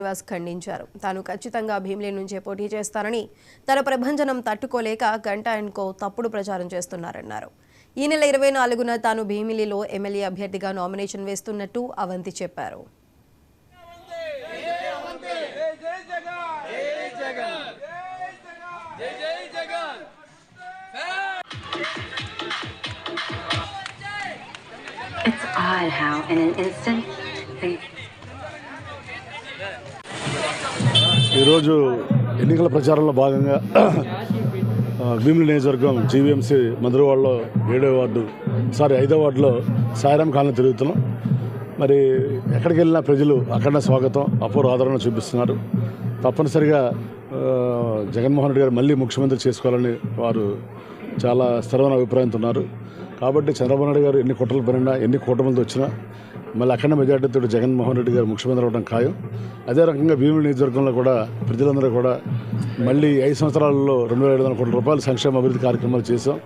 శ్రీనివాస్ ఖండించారు. తాను ఖచ్చితంగా భీమిలి నుంచే పోటీ చేస్తానని, తన ప్రభంజనం తట్టుకోలేక గంటా అండ్ కో తప్పుడు ప్రచారం చేస్తున్నారన్నారు. ఈ నెల 24న తాను భీమిలిలో ఎమ్మెల్యే అభ్యర్థిగా నామినేషన్ వేస్తున్నట్టు అవంతి చెప్పారు. It's odd how in an instant they ఈరోజు ఎన్నికల ప్రచారంలో భాగంగా భీమిలి నియోజకవర్గం జీవీఎంసీ మధురవాడలో 5వ వార్డులో సాయిరాం కాలనీ తిరుగుతున్నాం. మరి ఎక్కడికి వెళ్ళినా ప్రజలు అఖండ స్వాగతం, అపూర్వ ఆదరణ చూపిస్తున్నారు. తప్పనిసరిగా జగన్మోహన్ రెడ్డి గారు మళ్ళీ ముఖ్యమంత్రి చేసుకోవాలని వారు చాలా స్థిరమైన అభిప్రాయంతో ఉన్నారు. కాబట్టి చంద్రబాబు నాయుడు గారు ఎన్ని కుట్రలు పడినా, ఎన్ని కూటమిలతో వచ్చినా మళ్ళీ అఖండ మెజార్టీతో జగన్మోహన్ రెడ్డి గారు ముఖ్యమంత్రి అవ్వడం ఖాయం. అదే రకంగా భీమిలి నియోజకవర్గంలో కూడా ప్రజలందరూ కూడా మళ్ళీ 5 సంవత్సరాలలో 2,500 కోట్ల రూపాయల సంక్షేమ అభివృద్ధి కార్యక్రమాలు చేశాం.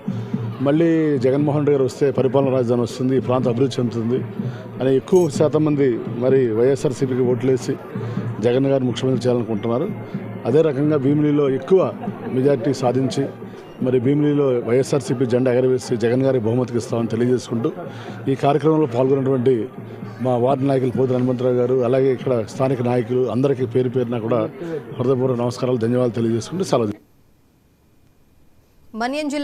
మళ్ళీ జగన్మోహన్ రెడ్డి గారు వస్తే పరిపాలన రాజధాని వస్తుంది, ఈ ప్రాంతం అభివృద్ధి చెందుతుంది అని ఎక్కువ శాతం మంది మరి వైఎస్ఆర్సీపీకి ఓట్లేసి జగన్ గారు ముఖ్యమంత్రి చేయాలనుకుంటున్నారు. అదే రకంగా భీమిలిలో ఎక్కువ మెజార్టీ సాధించి మరి భీమిలిలో వైఎస్ఆర్సీపీ జెండా ఎగరవేసి జగన్ గారి బహుమతికి ఇస్తామని తెలియజేసుకుంటూ ఈ కార్యక్రమంలో పాల్గొన్నటువంటి మా వార్డు నాయకులు పోతుల హనుమంతరావు గారు, అలాగే ఇక్కడ స్థానిక నాయకులు అందరికీ పేరున కూడా హృదయపూర్వక నమస్కారాలు, ధన్యవాదాలు తెలియజేసుకుంటూ సెలవు. మన్యం జిల్లా